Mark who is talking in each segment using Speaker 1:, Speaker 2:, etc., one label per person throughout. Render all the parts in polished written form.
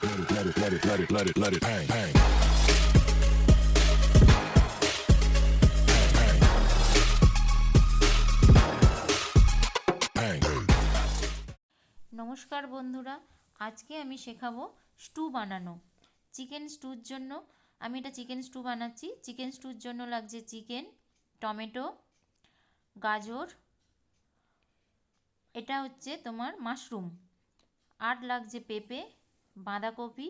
Speaker 1: let it hang, hang.
Speaker 2: নমস্কার বন্ধুরা, আজকে আমি শেখাবো স্টু বানানো। চিকেন স্টুর জন্য আমি এটা চিকেন স্টু বানাচ্ছি। চিকেন স্টুর জন্য লাগছে চিকেন, টমেটো, গাজর, এটা হচ্ছে তোমার মাশরুম, আর লাগছে পেঁপে, বাঁধাকপি।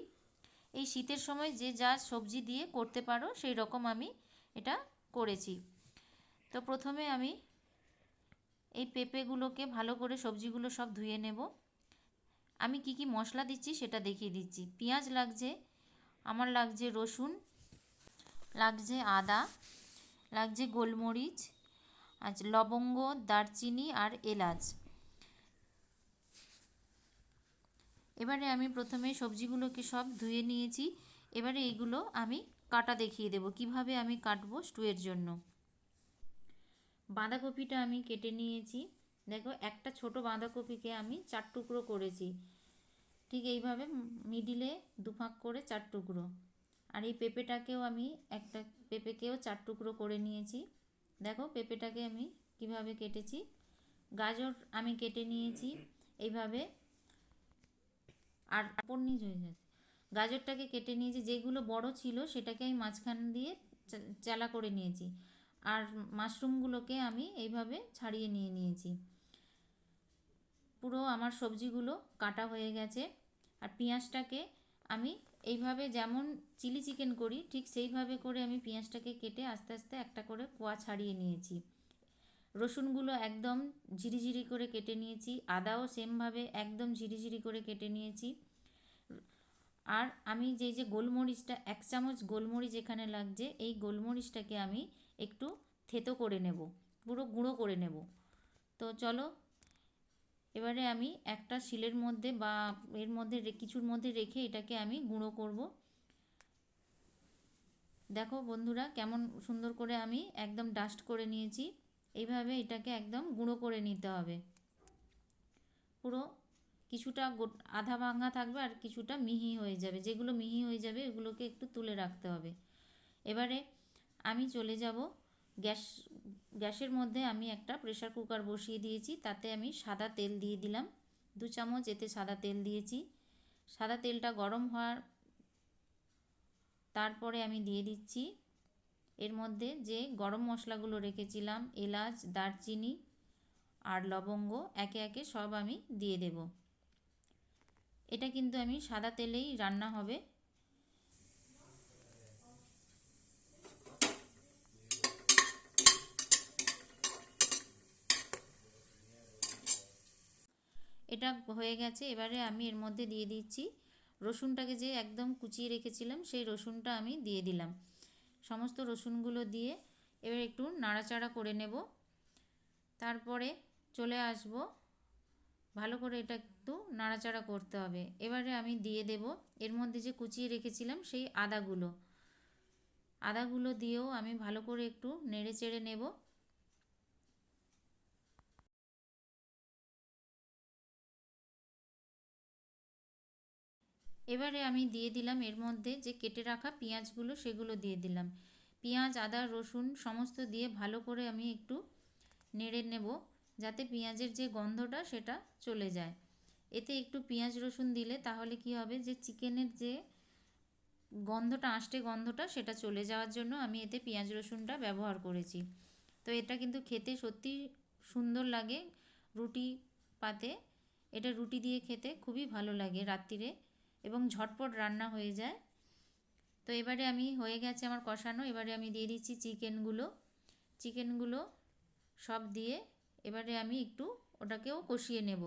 Speaker 2: এই শীতের সময় যে যা সবজি দিয়ে করতে পারো সেই রকম আমি এটা করেছি। তো প্রথমে আমি এই পেঁপেগুলোকে ভালো করে সবজিগুলো সব ধুয়ে নেব। আমি কি কি মশলা দিচ্ছি সেটা দেখিয়ে দিচ্ছি। পেঁয়াজ লাগছে, আমার লাগছে রসুন, লাগছে আদা, লাগছে গোলমরিচ, আচ্ছা লবঙ্গ, দারচিনি আর এলাচ। এবারে আমি প্রথমে সবজিগুলোকে সব ধুয়ে নিয়েছি। এবারে এইগুলো আমি কাটা দেখিয়ে দেব কিভাবে আমি কাটবো স্টুয়ের জন্য। বাঁধাকপিটা আমি কেটে নিয়েছি। দেখো, একটা ছোট বাঁধাকপিকে আমি 4 টুকরো করেছি, ঠিক এইভাবে মিডিলে দুভাগ করে 4 টুকরো। আর এই পেঁপেটাকেও আমি একটা পেঁপেকেও 4 টুকরো করে নিয়েছি। দেখো পেঁপেটাকে আমি কিভাবে কেটেছি। গাজর আমি কেটে নিয়েছি এইভাবে, আর নিচ হয়ে যাচ্ছে। গাজরটাকে কেটে নিয়েছি, যেগুলো বড় ছিল সেটাকে আমি মাঝখান দিয়ে চালা করে নিয়েছি। আর মাশরুমগুলোকে আমি এইভাবে ছাড়িয়ে নিয়েছি। পুরো আমার সবজিগুলো কাটা হয়ে গেছে। আর পেঁয়াজটাকে আমি এইভাবে যেমন চিলি চিকেন করি ঠিক সেইভাবে করে আমি পেঁয়াজটাকে কেটে আস্তে আস্তে একটা করে কোয়া ছাড়িয়ে নিয়েছি। রসুনগুলো একদম ঝিরিঝিরি করে কেটে নিয়েছি, আদাও সেমভাবে একদম ঝিরিঝিরি করে কেটে নিয়েছি। আর আমি যে গোলমরিচটা 1 চামচ গোলমরিচ এখানে লাগছে, এই গোলমরিচটাকে আমি একটু থেতো করে নেব, পুরো গুঁড়ো করে নেব। তো চলো এবারে আমি একটা শিলের মধ্যে বা এর মধ্যে কিছুর মধ্যে রেখে এটাকে আমি গুঁড়ো করব। দেখো বন্ধুরা কেমন সুন্দর করে আমি একদম ডাস্ট করে নিয়েছি। এইভাবে এটাকে একদম গুঁড়ো করে নিতে হবে। পুরো কিছুটা আধা ভাঙা থাকবে আর কিছুটা মিহি হয়ে যাবে। যেগুলো মিহি হয়ে যাবে এগুলোকে একটু তুলে রাখতে হবে। এবারে আমি চলে যাব গ্যাসের মধ্যে। আমি একটা প্রেসার কুকার বসিয়ে দিয়েছি, তাতে আমি সাদা তেল দিয়ে দিলাম 2 চামচ। এতে সাদা তেল দিয়েছি। সাদা তেলটা গরম হওয়ার তারপরে আমি দিয়ে দিচ্ছি এর মধ্যে যে গরম মশলাগুলো রেখেছিলাম, এলাচ, দারচিনি আর লবঙ্গ, একে একে সব আমি দিয়ে দেব। এটা কিন্তু আমি সাদা তেলেই রান্না হবে। এটা হয়ে গেছে। এবারে আমি এর মধ্যে দিয়ে দিচ্ছি রসুনটাকে যে একদম কুচিয়ে রেখেছিলাম, সেই রসুনটা আমি দিয়ে দিলাম। সমস্ত রসুনগুলো দিয়ে এবার একটু নাড়াচাড়া করে নেব। তারপরে চলে আসব, ভালো করে এটা একটু নাড়াচাড়া করতে হবে। এবারে আমি দিয়ে দেব এর মধ্যে যে কুচিয়ে রেখেছিলাম সেই আদাগুলো দিয়েও আমি ভালো করে একটু নেড়ে চেড়ে নেব। এবারে আমি দিয়ে দিলাম এর মধ্যে যে কেটে রাখা পেঁয়াজগুলো, সেগুলো দিয়ে দিলাম। পেঁয়াজ, আদা, রসুন সমস্ত দিয়ে ভালো করে আমি একটু নেড়ে নেব, যাতে পেঁয়াজের যে গন্ধটা সেটা চলে যায়। এতে একটু পেঁয়াজ রসুন দিলে তাহলে কি হবে, যে চিকেনের যে গন্ধটা, আষ্টে গন্ধটা, সেটা চলে যাওয়ার জন্য আমি এতে পেঁয়াজ রসুনটা ব্যবহার করেছি। তো এটা কিন্তু খেতে সত্যি সুন্দর লাগে রুটি পাতে। এটা রুটি দিয়ে খেতে খুবই ভালো লাগে রাত্রিরে, এবং ঝটপট রান্না হয়ে যায়। তো এবারে আমি হয়ে গেছে আমার কষানো। এবারে আমি দিয়ে দিচ্ছি চিকেনগুলো সব দিয়ে এবারে আমি একটু ওটাকেও কষিয়ে নেব।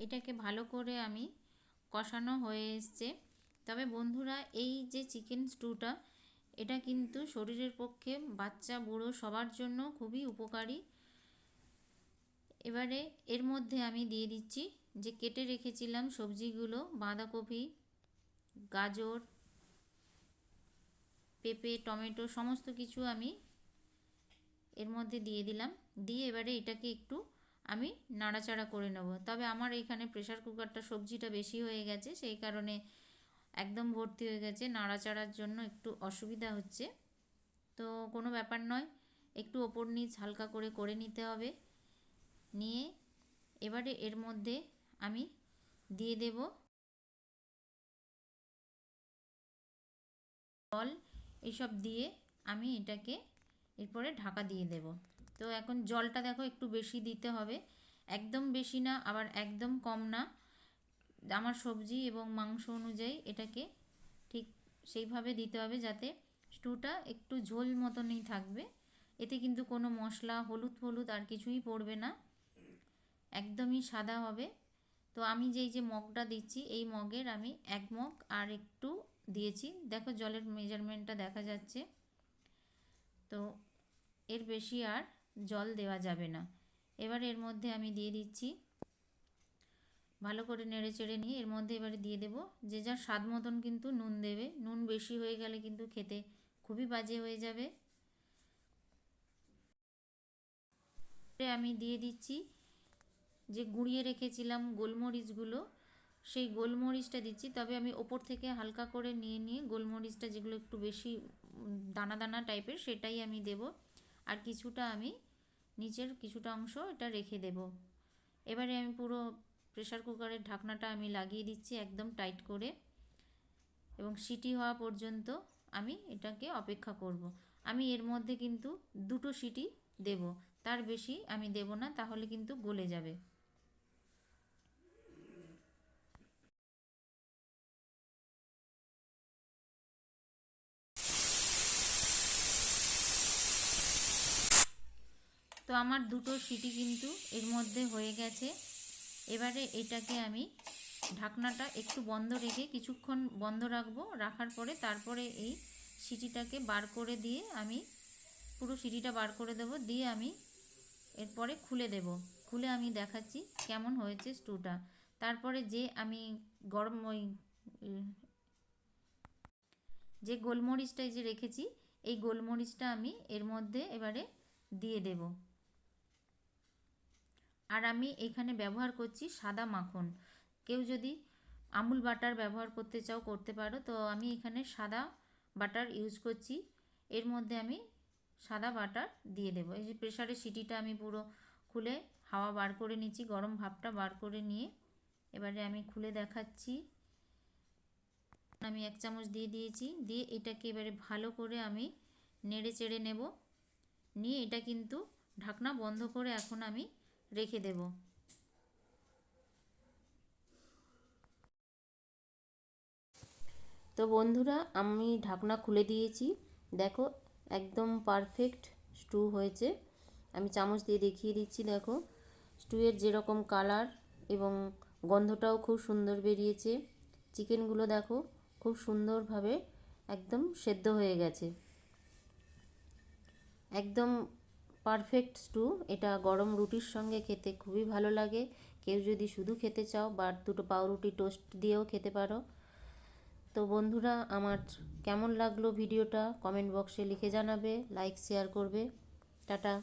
Speaker 2: এটাকে ভালো করে আমি কষানো হয়ে এসছে। তবে বন্ধুরা, এই যে চিকেন স্টুটা, এটা কিন্তু শরীরের পক্ষে বাচ্চা বুড়ো সবার জন্য খুবই উপকারী। এবারে এর মধ্যে আমি দিয়ে দিচ্ছি যে কেটে রেখেছিলাম সবজিগুলো, বাঁধাকপি, গাজর, পেঁপে, টমেটো সমস্ত কিছু আমি এর মধ্যে দিয়ে দিলাম। দিয়ে এবারে এটাকে একটু আমি নাড়াচাড়া করে নেব। তবে আমার এখানে প্রেসার কুকারটা সবজিটা বেশি হয়ে গেছে, সেই কারণে একদম ভর্তি হয়ে গেছে, নাড়াচাড়ার জন্য একটু অসুবিধা হচ্ছে। তো কোনো ব্যাপার নয়, একটু ওপর নিচ হালকা করে করে নিতে হবে। নিয়ে এবারে এর মধ্যে আমি দিয়ে দেব জল, এইসব দিয়ে আমি এটাকে এরপরে ঢাকা দিয়ে দেব। তো এখন জলটা দেখো একটু বেশি দিতে হবে, একদম বেশি না আবার একদম কম না, আমার সবজি এবং মাংস অনুযায়ী এটাকে ঠিক সেইভাবে দিতে হবে যাতে স্টুটা একটু ঝোল মতনই থাকবে। এতে কিন্তু কোনো মশলা হলুদ ফলুদ আর কিছুই পড়বে না, একদমই সাদা হবে। তো আমি যে মগটা দিচ্ছি এই মগের আমি 1 মগ আর একটু দিয়েছি, দেখো জলের মেজারমেন্টটা দেখা যাচ্ছে। তো এর বেশি আর জল দেওয়া যাবে না। এবার এর মধ্যে আমি দিয়ে দিচ্ছি, ভালো করে নেড়ে চেড়ে নিয়ে এর মধ্যে এবারে দিয়ে দেব যে যার স্বাদ মতন কিন্তু নুন দেবে। নুন বেশি হয়ে গেলে কিন্তু খেতে খুবই বাজে হয়ে যাবে। আমি দিয়ে দিচ্ছি যে গুঁড়িয়ে রেখেছিলাম গোলমরিচগুলো, সেই গোলমরিচটা দিচ্ছি। তবে আমি ওপর থেকে হালকা করে নিয়ে নিয়ে গোলমরিচটা যেগুলো একটু বেশি দানা দানা টাইপের সেটাই আমি দেব, আর কিছুটা আমি নিচের কিছুটা অংশ এটা রেখে দেব। এবারে আমি পুরো প্রেসার কুকারের ঢাকনাটা আমি লাগিয়ে দিচ্ছি একদম টাইট করে, এবং সিটি হওয়া পর্যন্ত আমি এটাকে অপেক্ষা করব। আমি এর মধ্যে কিন্তু 2টো সিটি দেব, তার বেশি আমি দেব না, তাহলে কিন্তু গলে যাবে। তো আমার 2টো সিটি কিন্তু এর মধ্যে হয়ে গেছে। এবারে এটাকে আমি ঢাকনাটা একটু বন্ধ রেখে কিছুক্ষণ বন্ধ রাখবো, রাখার পরে তারপরে এই সিটিটাকে বার করে দিয়ে আমি পুরো সিটিটা বার করে দেব, দিয়ে আমি এরপরে খুলে দেব। খুলে আমি দেখাচ্ছি কেমন হয়েছে স্টুটা। তারপরে যে আমি গরম যে গোলমরিচটা যে রেখেছি এই গোলমরিচটা আমি এর মধ্যে এবারে দিয়ে দেব। আর আমি এখানে ব্যবহার করছি সাদা মাখন, কেউ যদি আমুল বাটার ব্যবহার করতে চাও করতে পারো। তো আমি এখানে সাদা বাটার ইউজ করছি, এর মধ্যে আমি সাদা বাটার দিয়ে দেবো। এই যে প্রেসারের সিটিটা আমি পুরো খুলে হাওয়া বার করে নিচ্ছি, গরম ভাপটা বার করে নিয়ে এবারে আমি খুলে দেখাচ্ছি। আমি 1 চামচ দিয়ে দিয়েছি, দিয়ে এটাকে এবারে ভালো করে আমি নেড়ে চেড়ে নেব। নিয়ে এটা কিন্তু ঢাকনা বন্ধ করে এখন আমি রেখে দেব। তো বন্ধুরা আমি ঢাকনা খুলে দিয়েছি, দেখো একদম পারফেক্ট স্টু হয়েছে। আমি চামচ দিয়ে দেখিয়ে দিচ্ছি, দেখো স্টুয়ের যেরকম কালার এবং গন্ধটাও খুব সুন্দর বেরিয়েছে। চিকেনগুলো দেখো খুব সুন্দরভাবে একদম সেদ্ধ হয়ে গেছে, একদম পারফেক্ট স্টু। এটা গরম রুটির সঙ্গে খেতে খুবই ভালো লাগে। কেউ যদি শুধু খেতে চাও বা 2টো পাউরুটি টোস্ট দিয়েও খেতে পারো। তো বন্ধুরা আমার কেমন লাগলো ভিডিওটা কমেন্ট বক্সে লিখে জানাবে, লাইক শেয়ার করবে। টাটা।